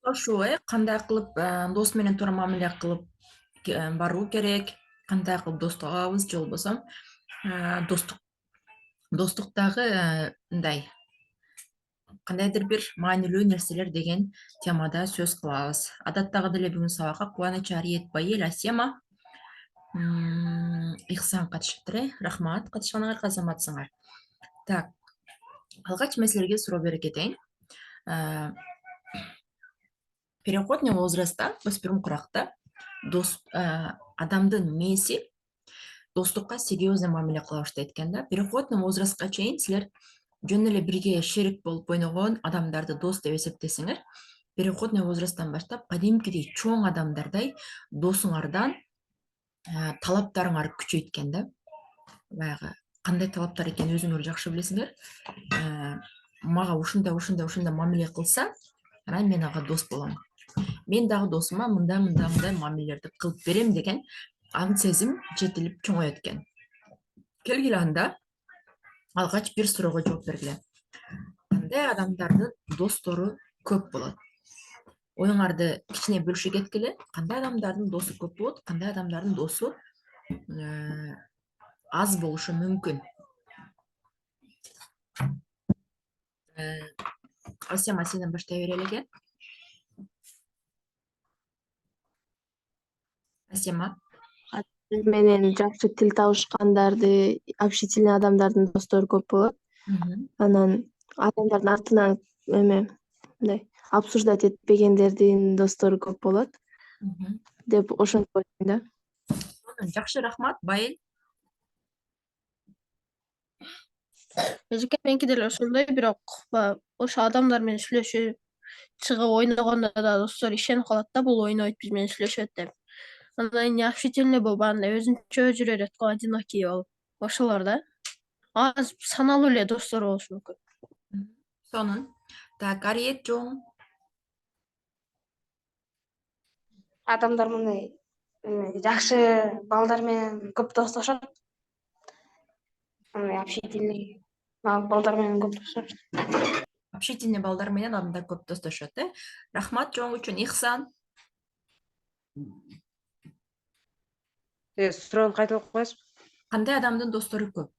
Ошо кандай кылып дос менен туура мамиле кылып баруу керек, кандай кылып достук алабыз же болбосо достук достуктагы мындай кандайдыр бир маанилүү нерселер деген темада сөз кылабыз. Адаттагы эле бүгүн сабакка Кубаныч, Ариет, Байел, Асема, Ихсан катышыптыр. Рахмат катышканыңарга, азаматсыңар. Так, алгач мен силерге суроо бере кетейин. Переходный возрастта, өспүрүм куракта адамдын мээси достукка серьезный мамиле кыла баштайт экен да. Переходный возрастка чейин силер жөн эле бирге шерик болуп ойногон адамдарды дос деп эсептесеңер, переходный возрасттан баштап кадимкидей чоң адамдардай досуңардан талаптарыңар күчөйт экен да. Баягы кандай талаптар экенин өзүңөр жакшы билесиңер. Мага ушундай мамиле кылса, анан мен ага дос болом. Мен дагы досума мындай мамилелерди кылып берем деген аң сезим жетилип чоңоет экен. Келгиле анда алгач бир суроого жооп бергиле. Кандай адамдардын достору көп болот? Оюңарды кичине бөлүшө кеткиле. Кандай адамдардын досу көп болот, кандай адамдардын досу аз болушу мүмкүн? Асема, сенен баштай берелиге. Асема. Менен жакшы тил табышкандарды, общительный адамдардын достору көп болот. Анан адамдардын артынан мындай обсуждать этпегендердин достору көп болот деп ошентип ойлойм да. Жакшы, рахмат. Байел. Эжеке меники деле ошондой, бирок ошо адамдар менен сүйлөшүп, чыгып ойногондо да достор ишенип калат да, бул ойнойт, биз менен сүйлөшөт деп. Анан необщительный болуп, андай өзүнчө жүрө берет го, одинокий болуп. Ошолор да. Аз саналуу эле достору болушу мүмкүн. Сонун. Так, Ариет жоң. Адамдар мындай жакшы балдар менен көп достошот. Общительный балдар менен көп достошот. Общительный балдар менен адамдар көп достошот, Рахмат жоң үчүн. Ихсан. Суроону кайталап коесузбу? Кандай адамдын достору көп?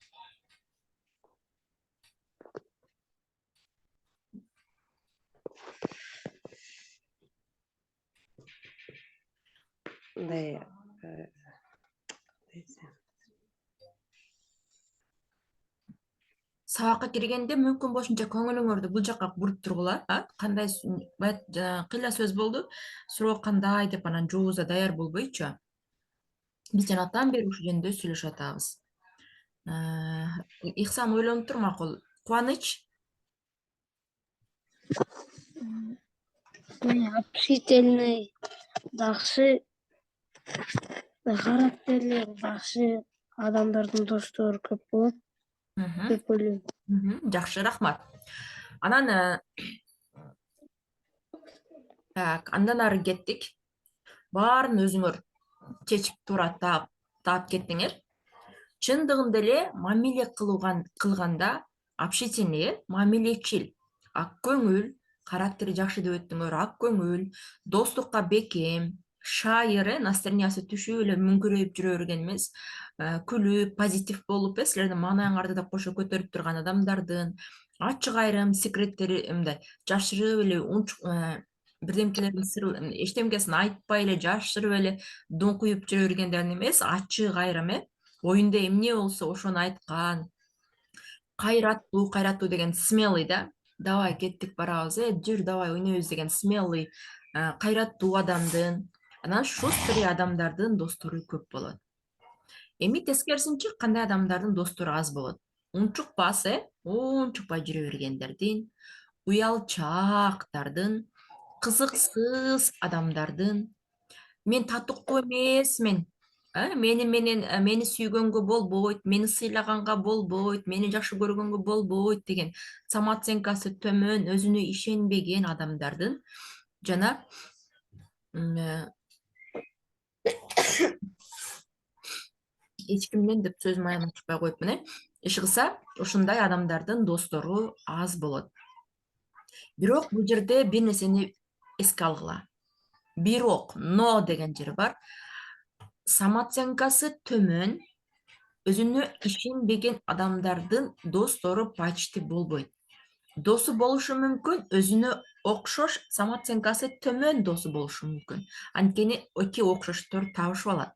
Мындай Сабакка киргенде мүмкүн болушунча көңүлүңөрдү бул жакка буруп тургула, кандай кыйла сөз болду, суроо кандай деп анан жообузга даяр болбойчу. Биз жанатан бери ушул жөнүндө сүйлөшүп атабыз. Ихсан ойлонуп тур, макул. Кубаныч. Общительный, жакшы, характерлери жакшы адамдардын достору көп болот деп ойлойм. Жакшы, рахмат. Анан андан ары кеттик. Баарын өзүңөр чечип туура таап кеттиңер. Чындыгында эле мамиле кылганда общительный, мамилечил, ак көңүл, характери жакшы деп өттүңөр, ак көңүл, достукка бекем, шайыр, настроениясы түшүп эле мүңкүрөйүп жүрө берген эмес, күлүп, позитив болуп, силердин маанайыңарды да кошо көтөрүп турган адамдардын, ачык айрым секреттери мындай жашырып эле бирдемкелердин эчтемкесин айтпай эле жашырып эле дуңкуюп жүрө бергендердин эмес, ачык айрым оюнда эмне болсо ошону айткан, кайраттуу деген смелый да. Давай кеттик барабыз, жүр давай ойнойбуз деген смелый, кайраттуу адамдын, анан шустрый адамдардын достору көп болот. Эми тескерисинче кандай адамдардын достору аз болот? Унчукпас, унчукпай жүрө бергендердин, уялчаактардын, кызыксыз адамдардын, мен татыктуу эмесмин, мени сүйгөнгө болбойт, мени сыйлаганга болбойт, мени жакшы көргөнгө болбойт деген самооценкасы төмөн, өзүнө ишенбеген адамдардын жана эч кимден деп сөзүмө аянтпай коюпмун, иш кылса ушундай адамдардын достору аз болот. Бирок бул жерде бир нерсени эске алгыла. Бирок но деген жери бар. Самооценкасы төмөн, өзүнө ишенбеген адамдардын достору почти болбойт. Досу болушу мүмкүн, өзүнө окшош самооценкасы төмөн досу болушу мүмкүн. Анткени эки окшоштор табышып алат.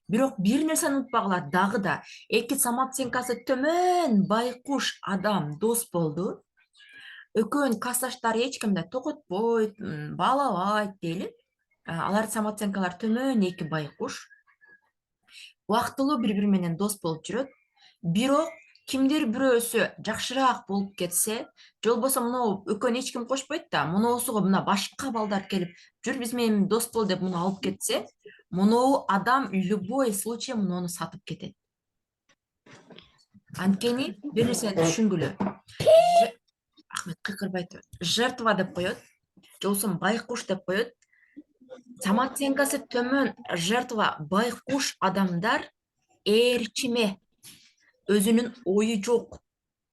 Бирок бир нерсени унутпагыла, дагы да эки самооценкасы төмөн байкуш адам дос болду. Экөөнүн классташтары эч кимди токотпойт, баалабайт дейли. Алардын самооценкалары төмөн эки байкуш. Убактылуу бири-бири менен дос болуп жүрөт. Бирок кимдир бирөөсү жакшыраак болуп кетсе, же болбосо мына экөөнү эч ким кошпойт да, муноосуга мына башка балдар келип, жүр биз менен дос бол деп муну алып кетсе, муну адам любой случай муну сатып кетет. Анткени бир нерсени түшүнгүлө. Ахмет кыйкырбай тур. Жертва деп коет, же болбосо байкуш деп коет. Самооценкасы төмөн жертва байкуш адамдар ээрчиме, өзүнүн ою жок,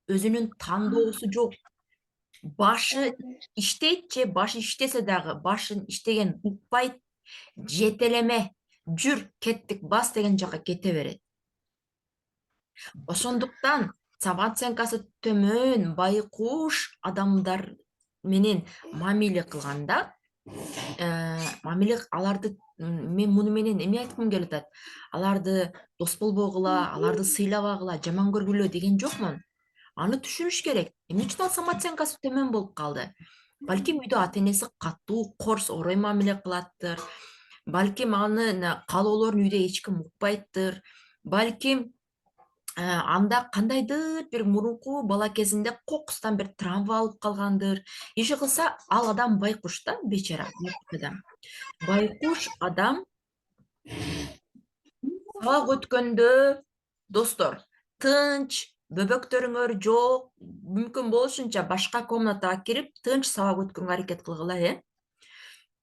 өзүнүн тандоосу жок. Башы иштейт же башы иштесе дагы башын иштеген укпайт, жетелеме, жүр, кеттик, бас деген жака кете берет. Ошондуктан самооценкасы төмөн байкуш адамдар менен мамиле кылганда, аларды мен муну менен эме айткым келип атат. Аларды дос болбогула, аларды сыйлабагыла, жаман көргүлө деген жокмун. Аны түшүнүш керек. Эмне үчүн ал самооценкасы төмөн болуп калды? Балким үйдө ата-энеси катуу, корс, орой мамиле кылаттыр. Балким аны каалоолорун үйдө эч ким укпайттыр. Балким анда кандайдыр бир мурунку бала кезинде кокустан бир травма алып калгандыр. Иши кылса, ал адам байкуш да, бечара адам. Байкуш адам сабак өткөндө, достор, тынч, бөбөктөрүңөр жок, мүмкүн болушунча башка комнатага кирип, тынч сабак өткөнгө аракет кылгыла,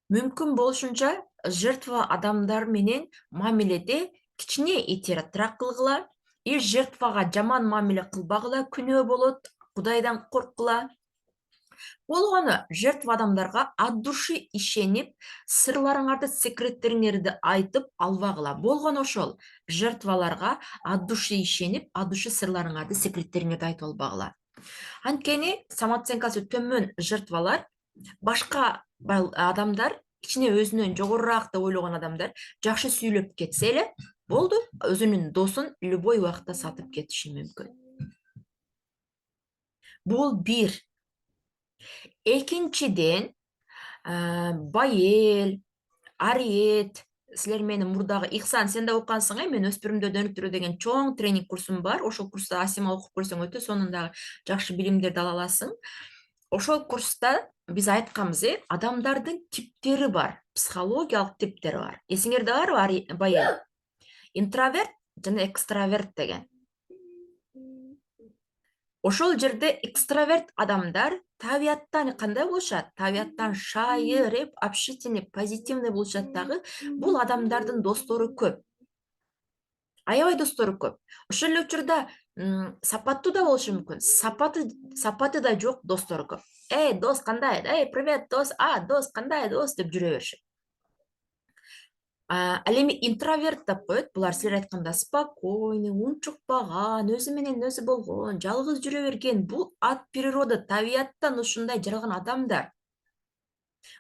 Мүмкүн болушунча жертва адамдар менен мамиледе кичине этиратыраак кылгыла. Жертвага жаман мамиле кылбагыла, күнөө болот, Кудайдан корккула. Болгону жертва адамдарга от души ишенип, сырларыңарды, секреттериңерди айтып албагыла. Болгону ошол жертваларга от души ишенип, от души сырларыңарды, секреттериңерди айтып албагыла. Анткени самооценкасы төмөн жертвалар, башка адамдар, кичине өзүнөн жогорураак деп ойлогон адамдар жакшы сүйлөп кетсе эле, болду, өзүнүн досун любой убакта сатып кетиши мүмкүн. Бул бир. Экинчиден, Байел, Ариет, силер менин мурдагы Ихсан, сен да окугансың, мен өспүрүмдөрдү өнүктүрүү деген чоң тренинг курсум бар. Ошол курста Асима окуп көрсөң өтө сонун жакшы билимдерди ала аласың. Ошол курста биз айтканбыз, адамдардын типтери бар, психологиялык типтери бар. Эсиңерде барбы, Байел? Интроверт жана экстраверт деген. Ошол жерде экстраверт адамдар табияттан кандай болушат? Табияттан шайыр, общительный, позитивный болушат дагы. Бул адамдардын достору көп. Аябай достору көп. Ошол эле учурда сапаттуу да болушу мүмкүн. Сапаты да жок достору көп. Дос кандай? Привет, дос. Дос кандай, дос деп жүрө беришет. Ал эми интроверт деп коет, булар силер айтканда спокойный, унчукпаган, өзү менен өзү болгон, жалгыз жүрө берген. Бул от природы, табияттан ушундай жаралган адамдар.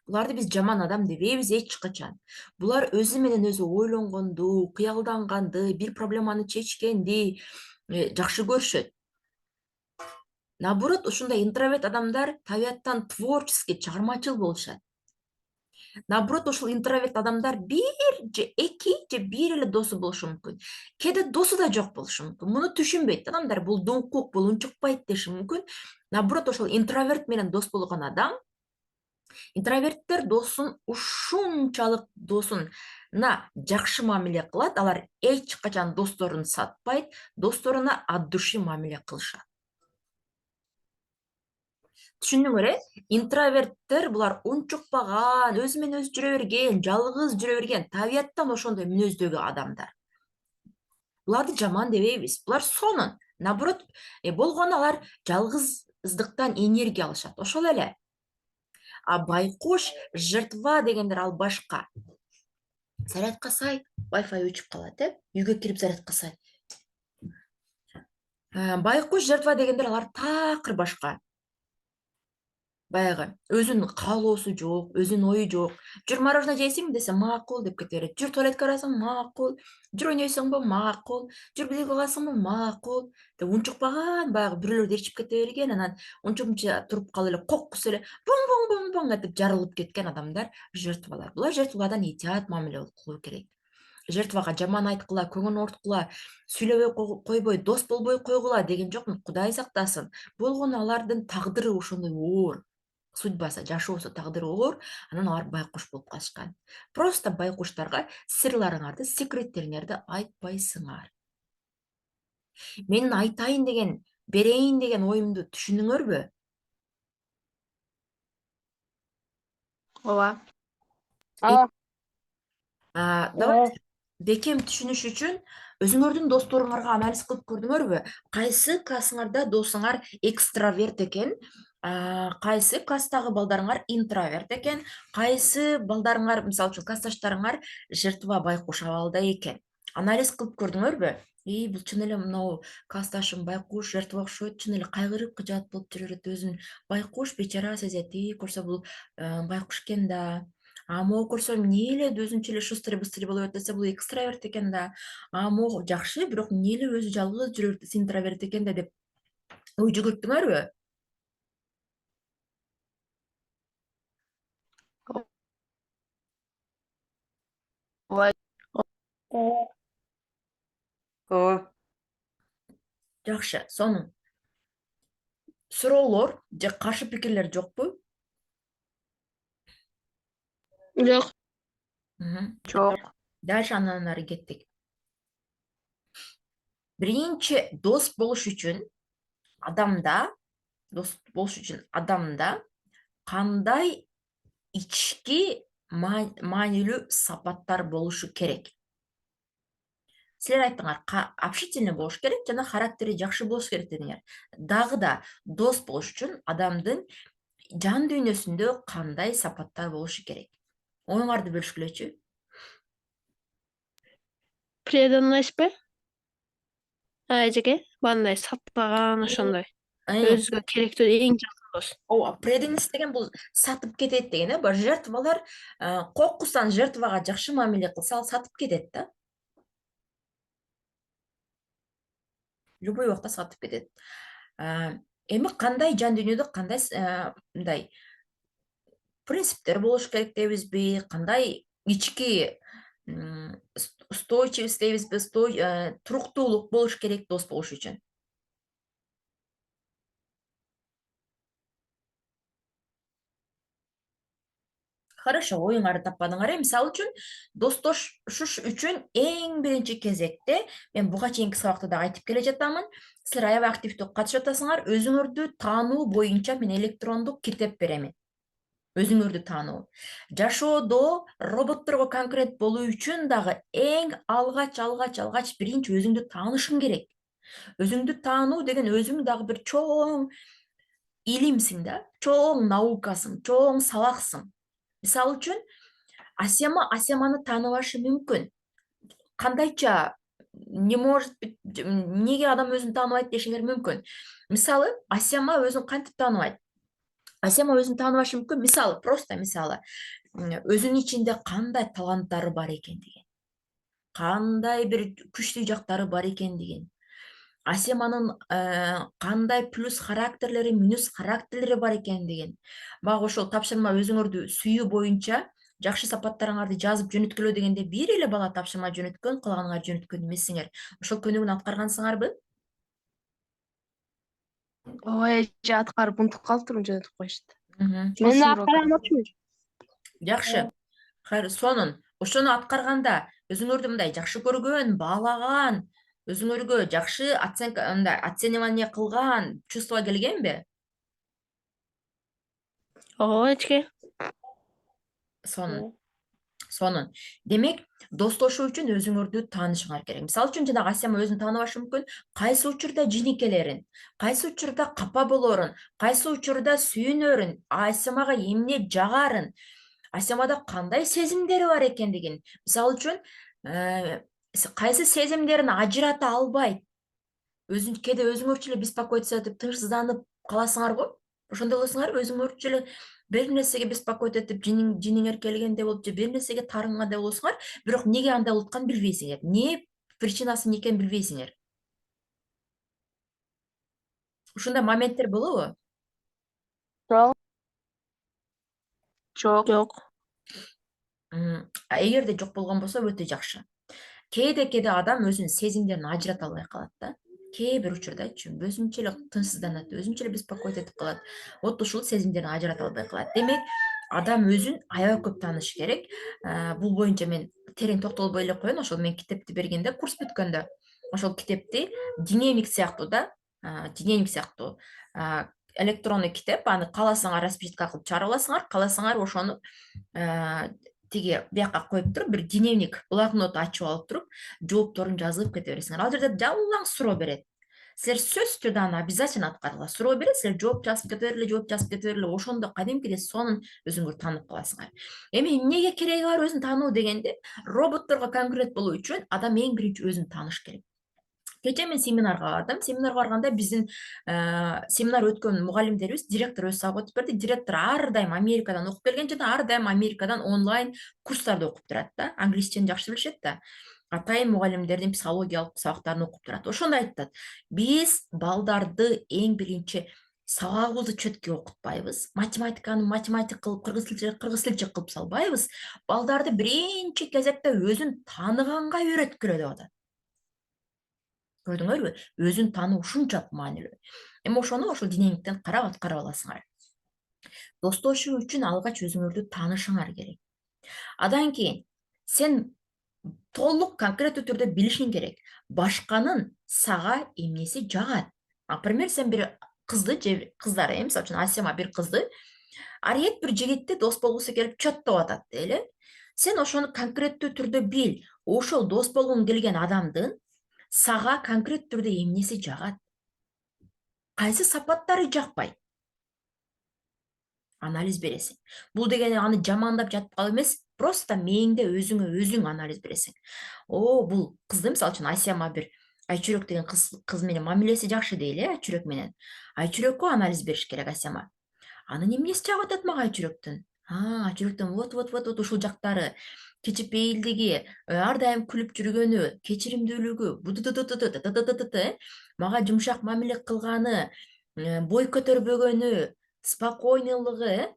Буларды биз жаман адам дебейбиз эч качан. Булар өзү менен өзү ойлонгонду, кыялданганды, бир проблеманы чечкенди жакшы көрүшөт. Наоборот, ушундай интроверт адамдар табияттан творческий, чыгармачыл болушат. Наоборот, ошол интроверт адамдар бир же эки же бир эле досу болушу мүмкүн. Кээде досу да жок болушу мүмкүн. Муну түшүнбөйт адамдар, бул доңкук, бул унчукпайт деши мүмкүн. Наоборот, ошол интроверт менен дос болгон адам, интроверттер досын ушунчалык досуна жакшы мамиле кылат, алар эч качан досторун сатпайт, досторуна от души мамиле кылышат. Түшүндүңөр, интроверттер булар унчукпаган, өзү менен өзү жүрө берген, жалгыз жүрө берген, табияттан ошондой мүнөздөгү адамдар. Буларды жаман дебейбиз, булар сонун. Наоборот, болгону алар жалгыздыктан энергия алышат. Ошол эле. А байкуш жертва дегендер ал башка. Зарядка сай, Wi-Fi өчүп калат, үйгө кирип зарядка сай. Байкуш жертва дегендер алар такыр башка. Баягы өзүнүн каалоосу жок, өзүнүн ою жок. Жүр мороженое жейсиңби десе макул деп кете берет. Жүр туалетке барасың макул. Жүр ойнойсуңбу макул. Жүр бизге каласыңбы макул. Деп унчукпаган баягы бирөөлөрдү ээрчип кете берген, анан унча туруп калып эле коккусу эле буң буң буң буң этип жарылып кеткен адамдар жертвалар. Булар жертвадан этият мамиле кылуу керек. Жертвага жаман айткыла, көңүн орткула, сүйлөбөй койбой, дос болбой койгула деген жокмун. Кудай сактасын. Болгону алардын тагдыры ошондой оор. Судьбасы, жашоосу, тагдыры оор, анан алар байкуш болуп калышкан. Просто байкуштарга сырларыңарды, секреттериңерди айтпайсыңар. Менин айтайын деген, берейин деген оюмду түшүндүңөрбү? Ооба. Давайте бекем түшүнүш үчүн өзүңөрдүн досторуңарга анализ кылып көрдүңөрбү? Кайсы классыңарда досуңар экстраверт экен, кайсы класстагы балдарыңар интроверт экен, кайсы балдарыңар, мисалы үчүн классташтарыңар жертва байкуш абалда экен. Анализ кылып көрдүңөрбү? Бул чын эле мынау классташым байкуш жертва окшойт, чын эле кайгырып кыжаат болуп жүрө берет, өзүн байкуш бечара сезет. Көрсө бул байкуш экен да. Могу көрсө эмне эле өзүнчө эле шустрый-быстрый боло берет десе, бул экстраверт экен да. Могу жакшы, бирок эмне эле өзү жалгыз жүрө берет десе, интроверт экен да деп ой жүгүрттүңөрбү? Ооба. Жакшы, сонун. Суроолор же каршы пикирлер жокпу? Жок. Жок. Дальше андан ары кеттик. Биринчи дос болуш үчүн адамда кандай ички маанилүү сапаттар болушу керек? Силер айттыңар, общительный болуш керек жана характери жакшы болуш керек дедиңер. Дагы да дос болуш үчүн адамдын жан дүйнөсүндө кандай сапаттар болушу керек? Оюңарды бөлүшкүлөчү. Преданныйбы? Эжеке, бандай сатпаган ошондой. Өзүгө керектүү эң жакын дос. Преданность деген бул сатып кетет деген, жертвалар коккусаң жертвага жакшы мамиле кылса, ал сатып кетет да. Любой убакта сатып кетет. Эми кандай жан дүйнөдө кандай мындай принциптер болуш керек дейбизби? Кандай ички устойчивость дейбизби? Туруктуулук болуш керек дос болуш үчүн. Хорошо, оюңарды таппадыңар. Мисалы үчүн, достошуш үчүн эң биринчи кезекте, мен буга чейинки сабакта да айтып келе жатамын, силер аябай активдүү катышып атасыңар, өзүңөрдү таануу боюнча мен электрондук китеп беремин. Өзүңөрдү таануу. Жашоодо роботторго конкурент болуу үчүн дагы эң алгач биринчи өзүңдү таанышың керек. Өзүңдү таануу деген өзүң дагы бир чоң илимсиң да, чоң наукасың, чоң сабаксың. Мисалы үчүн, Асеманы тааныбашы мүмкүн. Кандайча, не может быть, эмнеге адам өзүн тааныбайт дешиңер мүмкүн. Мисалы, Асема өзүн кантип тааныбайт? Асема өзүн тааныбашы мүмкүн. Мисалы, просто мисалы, өзүнүн ичинде кандай таланттары бар экендигин, кандай бир күчтүү жактары бар экендигин, Асеманын кандай плюс характерлери, мүнөз характерлери бар экендигин, бак ошол тапшырма өзүңөрдү сүйүү боюнча жакшы сапаттарыңарды жазып жөнөткүлө дегенде бир эле бала тапшырма жөнөткөн, калганыңар жөнөткөн эмессиңер. Ошол көнүгүүнү аткаргансыңарбы? Ооба, эже аткарып унутуп калыптырмын, жөнөтүп коюшту. Мен аткарган окшойм. Жакшы. Сонун. Ошону аткарганда өзүңөрдү мындай жакшы көргөн, баалаган, өзүңөргө жакшы оценка, мындай оценивание кылган чувство келгенби? Ооба, эчке. Сонун. Сонун. Демек, достошуу үчүн өзүңөрдү таанышыңар керек. Мисалы үчүн жанагы Асема өзүн тааныбашы мүмкүн. Кайсы учурда жинекелерин, кайсы учурда капа болорун, кайсы учурда сүйүнөрүн, Асемага эмне жагарын, Асемада кандай сезимдери бар экендигин, мисалы үчүн, кайсы сезимдерин ажырата албайт. Кээде өзүңөрчү эле беспокоиться этип тынчсызданып каласыңарбы? Ошондой болосуңарбы? Өзүңөрчү эле бир нерсеге беспокоить этип жиниңер келгенде болуп же бир нерсеге тарынгандай болосуңар, бирок неге андай болуп атканын билбейсиңер. Эмне причинасы эмне экенин билбейсиңер. Ушундай моменттер болобу? Жок. Жок. Эгерде жок болгон болсо өтө жакшы. Кээде адам өзүнүн сезимдерин ажырата албай калат да. Кээ бир учурдачы өзүнчө эле тынчсызданат, өзүнчө эле беспокоить этип калат. Вот ушул сезимдерин ажырата албай калат. Демек, адам өзүн аябай көп таанышы керек. Бул боюнча мен терең токтолбой эле коеюн. Ошол мен китепти бергенде, курс бүткөндө, ошол китепти динамик сыяктуу электронный китеп, аны кааласаңар распечатка кылып чыгара аласыңар, кааласаңар ошону тиги бияка коюп туруп, бир дневник блокнот ачып алып туруп, жоопторун жазып кете бересиңер. Ал жерде жалаң суроо берет. Силер сөзсүз түрдө аны обязательно аткаргыла. Суроо берет, силер жооп жазып кете бергиле, ошондо кадимкидей сонун өзүңөр таанып каласыңар. Эми эмнеге кереги бар өзүн таануу дегенде, роботторго конкурент болуу үчүн адам эң биринчи өзүн тааныш керек. Кечээ мен семинарга бардым. Семинарга барганда биздин семинар өткөн мугалимдерибиз, директор өзү сабак өтүп берди. Директор ар дайым Америкадан окуп келген жана ар дайым Америкадан онлайн курстарды окуп турат да. Англисчени жакшы билишет да. Атайын мугалимдердин психологиялык сабактарын окуп турат. Ошондо айтат: биз балдарды эң биринчи сабагыбызды четко окутпайбыз. Математиканы математик кылып, кыргыз тилче кылып салбайбыз. Балдарды биринчи кезекте өзүн тааныганга үйрөткүлө деп атат. Көрдүңөрбү? Өзүн таануу ушунчалык маанилүү. Эми ошону ошол динамиктен карап аткара аласыңар. Достошуу үчүн алгач өзүңөрдү таанышыңар керек. Андан кийин сен толук конкреттүү түрдө билишиң керек. Башканын сага эмнеси жагат? Например, сен бир кызды же кыздар, мисалы үчүн Асема бир кызды, Ариет бир жигитти дос болгусу келип чөттөп атат дейли. Сен ошону конкреттүү түрдө бил. Ошол дос болгуң келген адамдын сага конкрет түрдө эмнеси жагат? Кайсы сапаттары жакпайт? Анализ бересиң. Бул дегени аны жамандап жатып калып эмес, просто мээңде өзүң анализ бересиң. Бул кызды, мисалы үчүн Асема бир Айчүрөк деген кыз менен мамилеси жакшы дейли, Айчүрөк менен. Айчүрөккө анализ бериш керек Асема. Анын эмнеси жагып атат мага Айчүрөктүн? Айчүрөктүн вот ушул жактары, кечипейилдиги, ар дайым күлүп жүргөнү, кечиримдүүлүгү, мага жумшак мамиле кылганы, бой көтөрбөгөнү, спокойнылыгы,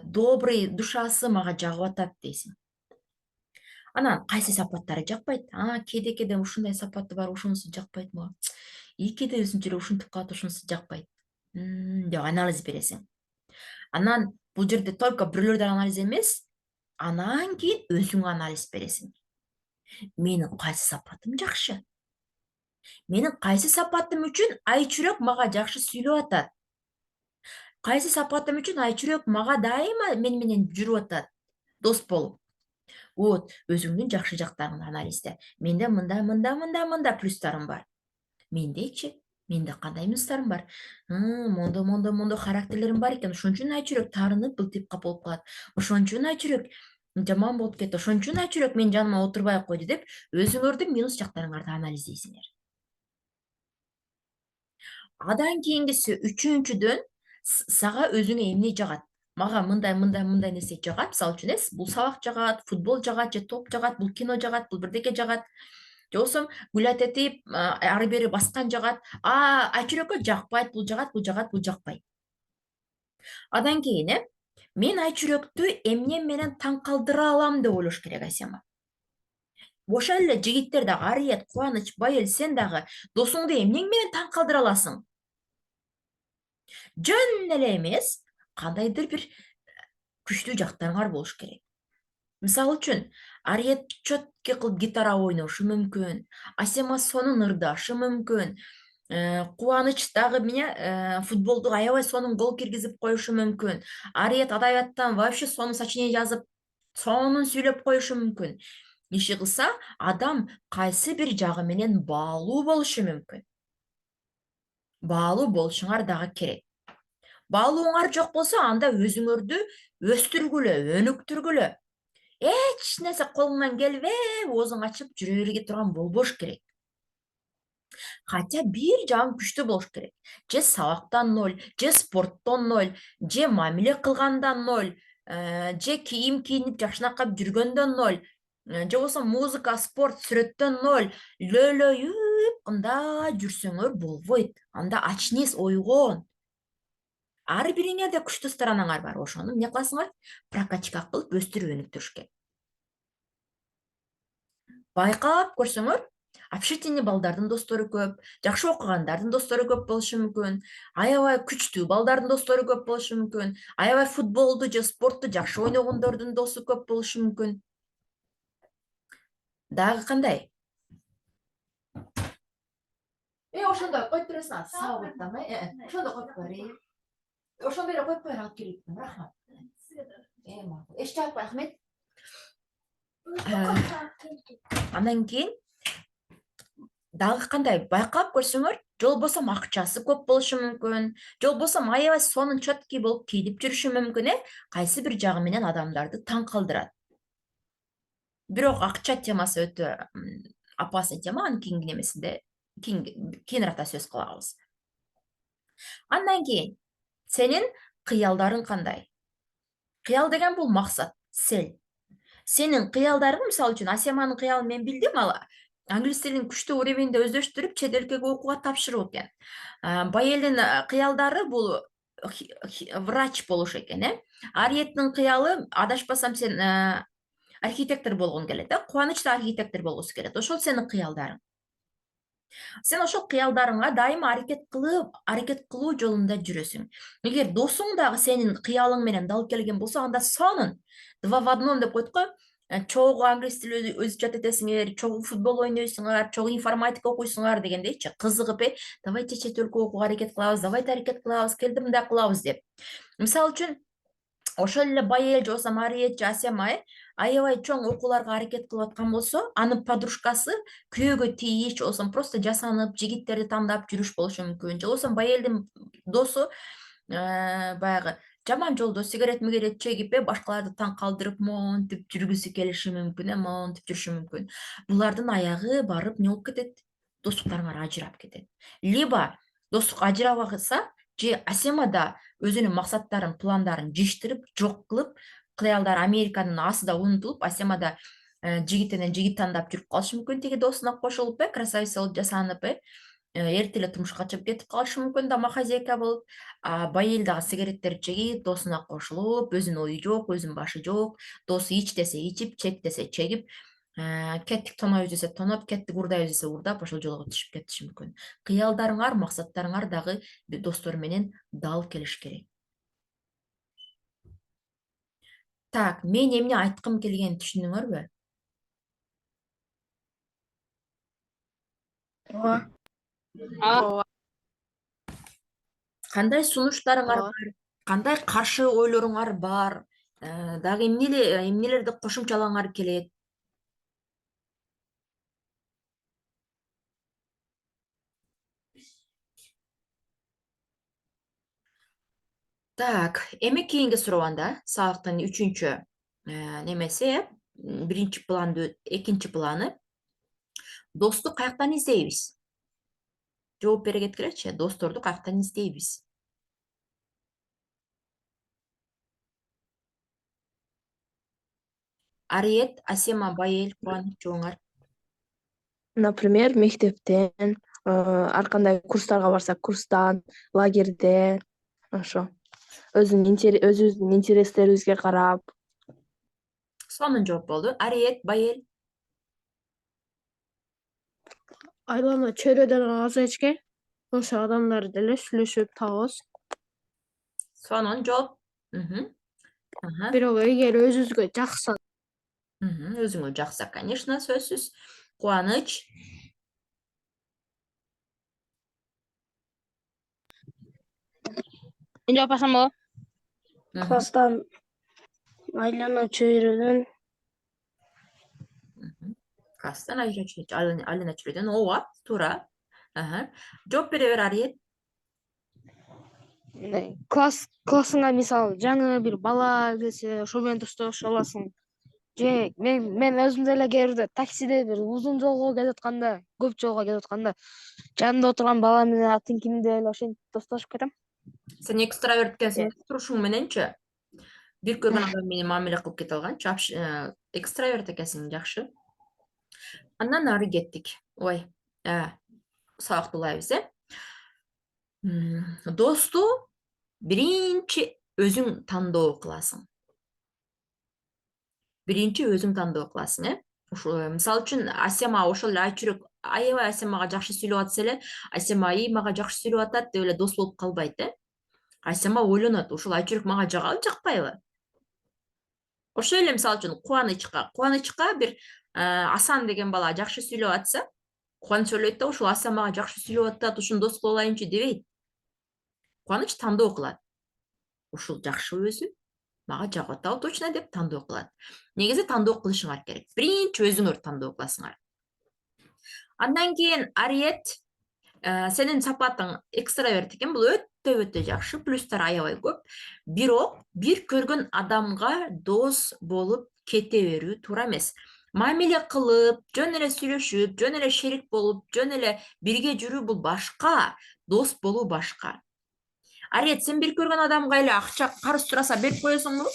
добрый душасы мага жагып атат дейсиң. Анан кайсы сапаттары жакпайт? Кээде ушундай сапаты бар, ушунусу жакпайт мага. Кээде өзүнчө эле ушинтип калат, ушунусу жакпайт. Деп анализ бересиң. Анан бул жерде только бирөөлөрдүн анализи эмес, анан кийин өзүң анализ бересиң. Менин кайсы сапатым жакшы? Менин кайсы сапатым үчүн Айчүрөк мага жакшы сүйлөп атат? Кайсы сапатым үчүн Айчүрөк мага дайыма мен менен жүрүп атат, дос болуп? Вот, өзүңдүн жакшы жактарын анализде. Менде мында плюстарым бар. Мендечи? Менде кандай минустарым бар? Мондо характерлерим бар экен. Ошон үчүн Айчүрөк таарынып былтып болуп калат. Ошон үчүн Айчүрөк жаман болуп кетти. Ошон үчүн Айчүрөк менин жаныма отурбай койду деп өзүңөрдүн минус жактарыңарды анализдейсиңер. Адан кийингиси үчүнчүдөн сага өзүңө эмне жагат? Мага мындай нерсе жагат, мисалы үчүн бул сабак жагат, футбол жагат же топ жагат, бул кино жагат, бул бирдеке жагат. Же болбосо гулять этип, ары бери баскан жагат. Айчүрөккө жакпайт, бул жакпайт. Андан кийин мен Айчүрөктү эмне менен таң калтыра алам деп ойлош керек Асема. Ошол эле жигиттер дагы, Ариет, Кубаныч, Байел, сен дагы досуңду эмнең менен таң калтыра аласың? Жөн эле эмес, кандайдыр бир күчтүү жактарыңар болуш керек. Мисалы үчүн, Ариет четко кылып гитара ойношу мүмкүн, Асема сонун ырдашы мүмкүн, Кубаныч дагы футболду аябай сонун гол киргизип коюшу мүмкүн, Ариет адабияттан вообще сонун сочинение жазып Сонун сүйлөп коюшу мүмкүн. Иши кылса, адам кайсы бир жагы менен баалуу болушу мүмкүн. Баалуу болушуңар дагы керек. Баалууңар жок болсо, анда өзүңөрдү өстүргүлө, өнүктүргүлө. Эч нерсе колуңан келбей, оозуң ачып жүрө берге турган болбош керек. Хотя бир жагың күчтүү болуш керек. Же сабактан 0, же спорттон 0, же мамиле кылгандан 0, же кийим кийинип жакшынакай жүргөндөн 0, же болбосо музыка, спорт, сүрөттөн 0. Лөлөйүп мындай жүрсөңөр болбойт. Анда ачнес ойгон. Ар бириңерде күчтүү сторонаңар бар. Ошону эмне кыласыңар? Прокачка кылып өстүрүп өнүктүрүш керек. Байкап көрсөңөр, общительный балдардын достору көп, жакшы окугандардын достору көп болушу мүмкүн, аябай күчтүү балдардын достору көп болушу мүмкүн, аябай футболду же спортту жакшы ойногондордун досу көп болушу мүмкүн. Дагы кандай? Ошондой коюп бересиң, сабыттан, ошондой коюп берейин. Ошондой эле коюп алып келип, рахмат. Эч жаап, рахмет. Андан кийин дагы кандай? Байкап көрсөңөр, жол болсо акчасы көп болушу мүмкүн, жол болсо аябай сонун чөткий болуп кийинип жүрүшү мүмкүн, кайсы бир жагы менен адамдарды таң калтырат. Бирок акча темасы өтө опасный тема, анын кийинки немесинде кийинирээк сөз кылабыз. Андан кийин сенин кыялдарың кандай? Кыял деген бул максат, цель. Сенин кыялдарың, мисалы үчүн, Асеманын кыялын мен билдим, ал англис тилин күчтүү уровеньде өздөштүрүп, чет өлкөгө окууга тапшыруу экен. Байелдин кыялдары бул врач болуш экен, Ариеттин кыялы, адашпасам, сен архитектор болгуң келет, Кубаныч да архитектор болгусу келет. Ошол сенин кыялдарың. Сен ошол кыялдарыңа дайыма аракет кылуу жолунда жүрөсүң. Эгер досуң дагы сенин кыялың менен дал келген болсо, анда сонун 2 в 1 деп коет го. Чогуу англис тили өзүчөт этесиңер, чогуу футбол ойнойсуңар, чогуу информатика окуйсуңар дегендейчи, кызыгып, давайте чет өлкө окууга аракет кылабыз, давайте аракет кылабыз, келди мындай кылабыз деп. Мисалы үчүн, ошол эле Байел же болбосо Мариет же Асема аябай чоң окууларга аракет кылып аткан болсо, анын подружкасы күйөөгө тийиш, же болбосо просто жасанып, жигиттерди тандап жүрүш болушу мүмкүн. Же болбосо Байелдин досу баягы жаман жолдо сигарет чегип, башкаларды таң калтырып, монтип жүргүсү келиши мүмкүн, монтип жүрүшү мүмкүн. Булардын аягы барып не болуп кетет? Достуктарыңар ажырап кетет. Либо достук ажырабаса, же Асема да өзүнүн максаттарын, пландарын жыштырып, жок кылып, кыялдар Американын асыда унутулуп, Асема да жигитинен жигит тандап жүрүп калышы мүмкүн, тиги досуна кошулуп, красавица болуп жасанып, эрте эле турмушка чыгып кетип калышы мүмкүн, домохозяйка болуп. Байел дагы сигареттерди чегип, досуна кошулуп, өзүнүн ою жок, өзүнүн башы жок, досу ич десе ичип, чек десе чегип, кеттик тонойбуз десе тоноп, кеттик урдайбыз десе урдап, ошол жолго түшүп кетиши мүмкүн. Кыялдарыңар, максаттарыңар дагы достор менен дал келиш керек. Так, мен эмне айткым келгенин түшүндүңөрбү? Ооба. Кандай сунуштарыңар бар? Кандай каршы ойлоруңар бар? Дагы эмнелерди кошумчалаңар келет? Так, эми кийинки сурообанда сабактын 3-чү немеси, биринчи планды, экинчи планы. Досту каяктан издейбиз? Жооп бере кеткилечи, досторду каяктан издейбиз? Ариет, Асема, Байел, Кубаныч, жооңар. Например, мектептен, ар кандай курстарга барсак, курстан, лагерден, ошо. Өзүбүздүн интерестерибизге карап. Сонун жооп болду. Ариет, Байел. Айлана чөйрөдөн азайчке, ошо адамдар деле сүйлөшүп табабыз. Сонун жооп. Бирок эгер өзүбүзгө жакса, Өзүңө жакса, конечно, сөзсүз. Кубаныч. Мен жооп берсем болобу? Класстан Айлана чөйрөдөн. Класстан айлана чөйрөдөн. Ооба, туура. Жооп бере бер Ариет. Классыңа мисалы жаңы бир бала келсе, ошо менен достоошо аласың. Же мен өзүм деле кээ бирде таксиде бир узун жолго кетип атканда, көп жолго кетип атканда, жанымда отурган бала менен атын ким деп эле ошентип достошуп кетем. Сен экстраверт экенсиң, турушуң мененчи бир көргөн адам менен мамиле кылып кете алганчы, экстраверт экенсиң, жакшы. Андан ары кеттик. Ой, сабактуулайбыз, Досту биринчи өзүң тандоо кыласың. Ушул мисалы үчүн Асема ошол эле Айчүрөк аябай Асемага жакшы сүйлөп атса эле, Асема мага жакшы сүйлөп атат деп эле дос болуп калбайт, Асема ойлонот, ушул Айчүрөк мага жагабы, жакпайбы? Ошол эле мисалы үчүн Кубанычка бир Асан деген бала жакшы сүйлөп атса, Кубаныч ойлойт да, ушул Асан мага жакшы сүйлөп атат, ушуну дос кыла алайынчы дебейт. Кубаныч тандоо кылат. Ушул жакшы өзү, мага жагып атабы точно деп тандоо кылат. Негизи тандоо кылышыңар керек. Биринчи өзүңөр тандоо кыласыңар. Андан кийин Ариет, сенин сапатың экстраверт экен, бул өтө жакшы, плюстар аябай көп. Бирок бир көргөн адамга дос болуп кете берүү туура эмес. Мамиле кылып, жөн эле сүйлөшүп, жөн эле шерик болуп, жөн эле бирге жүрүү бул башка, дос болуу башка. Ариет, сен бир көргөн адамга эле акча карыз сураса берип коесуңбу?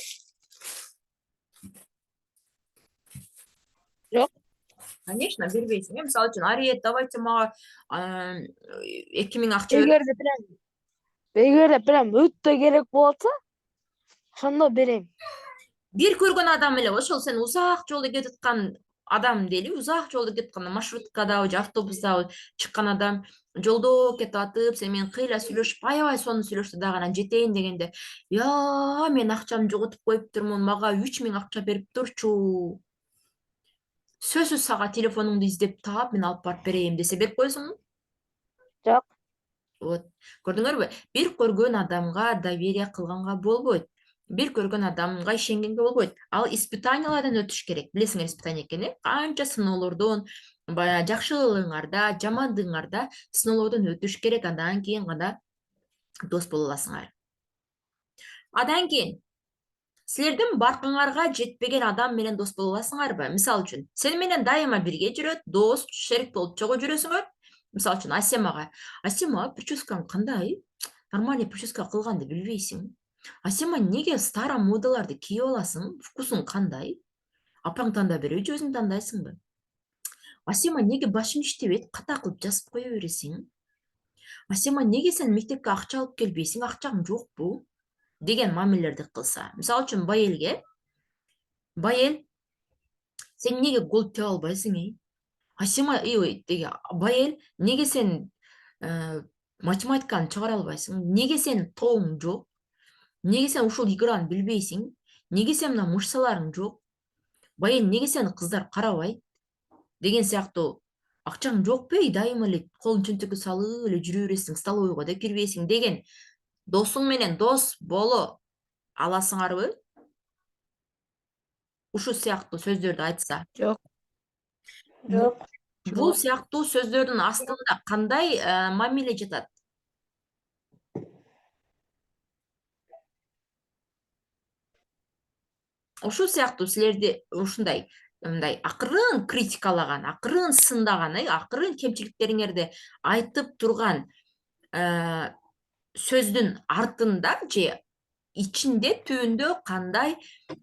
Жок. Конечно, бербейсиң. Мисалы үчүн Ариет, давайте мага 2000 акча Эгерде прям өтө керек болса, ошондо берем. бир көргөн адам эле, ошол сен узак жолду кетип аткан адам дейли, узак жолду кетип атканда маршруткадабы же автобустабы чыккан адам жолдо кетип атып, сен менен кыйла сүйлөшүп, аябай сонун сүйлөштү дагы анан жетейин дегенде, мен акчамды жоготуп коюптурмун, мага 3000 акча берип турчу. Сөзсүз сага телефонуңду издеп таап, мен алып барып берейин десе берип коесуңбу? Жок. Вот. Көрдүңөрбү? Бир көргөн адамга доверие кылганга болбойт. Бир көргөн адамга ишенгенге болбойт. Ал испытаниялардан өтүш керек. Билесиңер испытание экенин, канча сыноолордон, баягы жакшылыгыңарда, жамандыгыңарда сыноолордон өтүш керек, андан кийин гана дос боло аласыңар. Андан кийин силердин баркыңарга жетпеген адам менен дос боло аласыңарбы? Мисалы үчүн, сени менен дайыма бирге жүрөт, дос, шерик болуп чогуу жүрөсүңөр. Мисалы үчүн, Асема прическаң кандай? Нормальный прическа кылганды билбейсиң. Асема, неге стара модаларды кийип аласың? Вкусуң кандай? Апаң тандап береби же өзүң тандайсыңбы? Асема, неге башың иштебейт? Ката кылып жазып кое бересиң? Асема, неге сен мектепке акча алып келбейсиң? Акчаң жокпу? Деген мамилелерди кылса. Мисалы үчүн, Байел, сен неге гол теге албайсың? Асема, Байел, неге сен математиканы чыгара албайсың? Неге сен тоң жок? Неге сен ушул играны билбейсиң? Неге сен мына мышцаларың жок? Байел, неге сени кыздар карабайт? Деген сыяктуу, акчаң жокпу? Дайыма эле колун чөнтөккө салып эле жүрө бересиң, столовойго да кирбейсиң деген досуң менен дос боло аласыңарбы? Ушул сыяктуу сөздөрдү айтса. Жок. Бул сыяктуу сөздөрдүн астында кандай мамиле жатат? Ушул сыяктуу силерди ушундай акырын критикалаган, акырын сындаган, акырын кемчиликтериңерди айтып турган сөздүн артында же ичинде, түбүндө кандай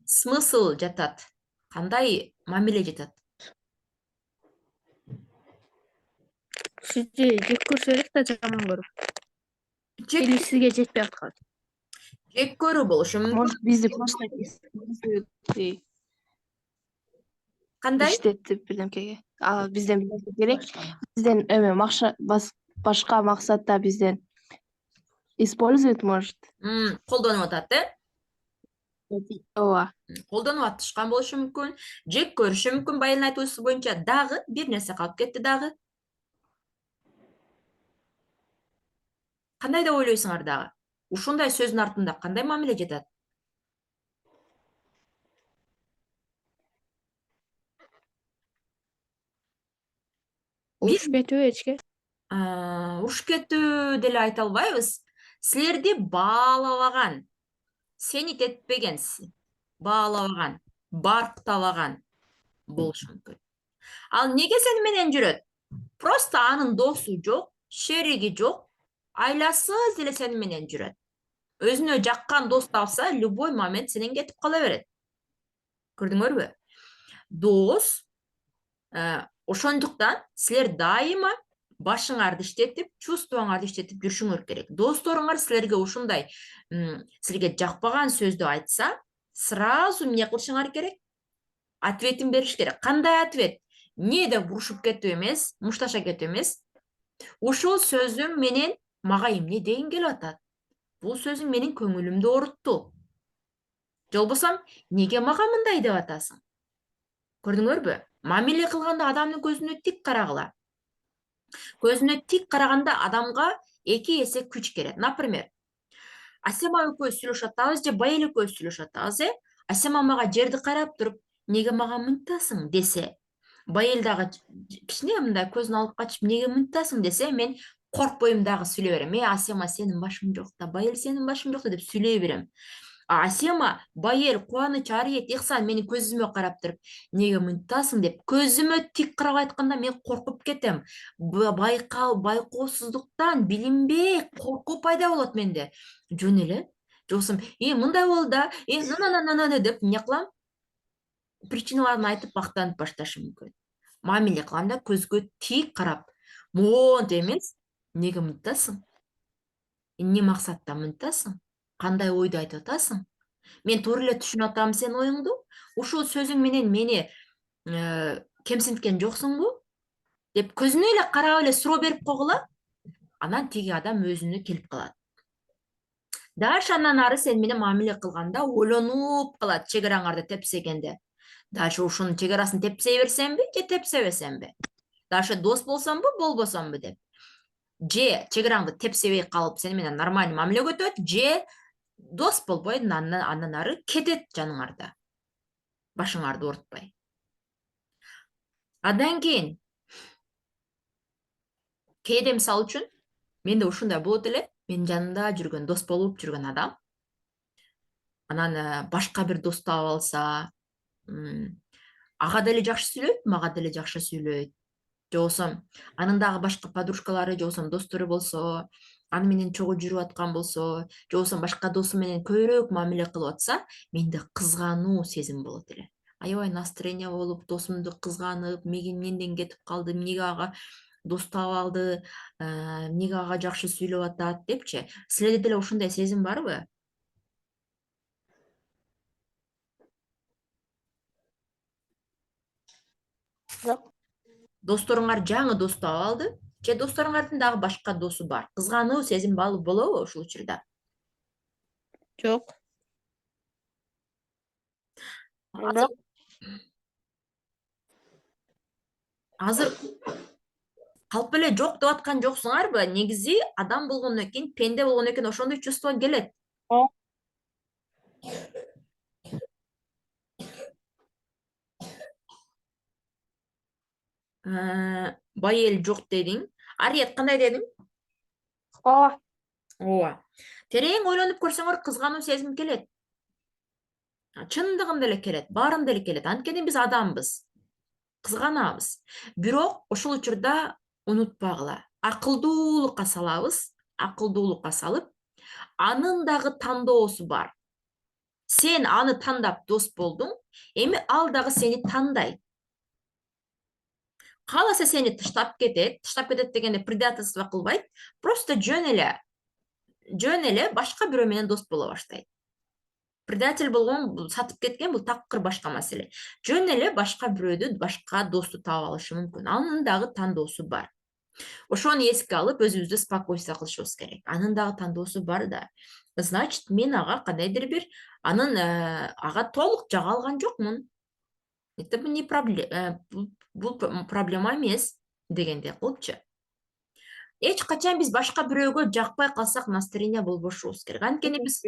смысл жатат? Кандай мамиле жатат? Сизди жек көрсө керек да жаман көрүп. Или сизге жетпей аткан. Жек көрүү болушу мүмкүн. Может, бизди просто Кандай? иштетип бирдемкеге. Бизден бирдемке керек. Бизден башка максатта бизден использует, может. Колдонуп атат, Ооба. Колдонуп атышкан болушу мүмкүн. Жек көрүшү мүмкүн, Байылдын айтуусу боюнча. Дагы бир нерсе калып кетти дагы. Кандай деп ойлойсуңар дагы? Ушундай сөздүн артында кандай мамиле жатат? Урушуп кетүүбү эчке? Урушуп кетүү деле айта албайбыз. Силерди баалабаган, сени тетпеген, баалабаган, барктабаган болушу мүмкүн. Ал неге сени менен жүрөт? Просто анын досу жок, шериги жок, айласыз деле сени менен жүрөт. Өзүнө жаккан дос тапса, любой момент сенен кетип кала берет. Көрдүңөрбү? Дос, ошондуктан силер дайыма башыңарды иштетип, чувствоңарды иштетип жүрүшүңөр керек. Досторуңар силерге ушундай, силерге жакпаган сөздү айтса, сразу эмне кылышыңар керек? Ответин бериш керек. Кандай ответ? Не деп урушуп кетүү эмес, мушташа кетүү эмес. Ушул сөзүң менен мага эмне дейин келип атат? Бул сөзүң менин көңүлүмдү оорутту. Же болбосо, неге мага мындай деп атасың? Көрдүңөрбү? Мамиле кылганда адамдын көзүнө тик карагыла. Көзүнө тик караганда адамга 2 эсе күч керет. Например, Асема экөөбүз сүйлөшүп атабыз же Байел экөөбүз сүйлөшүп атабыз, Асема мага жерди карап туруп, неге мага мынтасың десе, Байел дагы кичине мындай көзүн алып качып, неге мынтасың десе, мен коркпойм дагы сүйлөй берем. Асема сенин башың жок да, Байел сенин башың жок да деп сүйлөй берем. Асема, Байел, Кубаныч, Ариет, Ихсан менин көзүмө карап туруп, неге мынтасың деп көзүмө тик карап айтканда мен коркуп кетем. Байкоосуздуктан билинбей коркуу пайда болот менде. Жөн эле. Жосум, мындай болду да, деп эмне кылам? Причиналарын айтып бактанып башташым мүмкүн. Мамиле кылганда көзгө тик карап, монтип эмес, неге мынтасың? Эмне максатта мынтасың? Кандай ойду айтып атасың? Мен туура эле түшүнүп атам сенин оюңду? Ушул сөзүң менен мени кемсинткен жоксуңбу? Деп көзүнө эле карап эле суроо берип койгула. Анан тиги адам өзүнө келип калат. Дальше андан ары сен менен мамиле кылганда ойлонуп калат, чегараңарды тепсегенде. Дальше ушунун чегарасын тепсей берсемби же тепсебесемби? Дальше дос болсомбу, болбосомбу деп. Же чегараңды тепсебей калып сени менен нормальный мамиле өтөт, же дос болбой андан ары кетет жаныңарда. Башыңарды оорутпай. Андан кийин кээде мисалы үчүн менде ушундай болот эле, менин жанымда жүргөн, дос болуп жүргөн адам анан башка бир дос таап алса, ага деле жакшы сүйлөйт, мага деле жакшы сүйлөйт. Же болбосо анын дагы башка подружкалары, же болбосо достору болсо, аны менен чогуу жүрүп аткан болсо, же болбосо башка досу менен көбүрөөк мамиле кылып атса, менде кызгануу сезим болот эле. Аябай настроение болуп, досумду кызганып, эмнеден кетип калды, эмнеге ага дос таап алды, эмнеге ага жакшы сүйлөп атат депчи. Силерде деле ушундай сезим барбы? Жок. Досторуңар жаңы дос таап алды, же досторуңардын дагы башка досу бар. Кызгануу сезим болобу ушул учурда? Жок. Азыр калп эле жок деп аткан жоксуңарбы? Негизи адам болгондон кийин, пенде болгондон кийин ошондой чувство келет. Байел жок дедиң. Ариет кандай дедиң? Ооба. Ооба. Терең ойлонуп көрсөңөр кызгануу сезим келет. Чындыгында эле келет, баарында эле келет. Анткени биз адамбыз. Кызганабыз. Бирок ошол учурда унутпагыла. Акылдуулукка салабыз. Акылдуулукка салып, анын дагы тандоосу бар. Сен аны тандап дос болдуң, эми ал дагы сени тандайт. Кааласа сени таштап кетет дегенде предательство кылбайт, просто жөн эле башка бирөө менен дос боло баштайт. Предатель болгон, сатып кеткен бул такыр башка маселе. Жөн эле башка бирөөдү, башка досту таап алышы мүмкүн. Анын дагы тандоосу бар. Ошону эске алып, өзүбүздү спокойствие кылышыбыз керек. Анын дагы тандоосу бар да. Значит, мен ага кандайдыр бир ага толук жага алган жокмун. Это не проблема, бул проблема эмес дегендей кылыпчы. Эч качан биз башка бирөөгө жакпай калсак, настроение болбошубуз керек. Анткени биз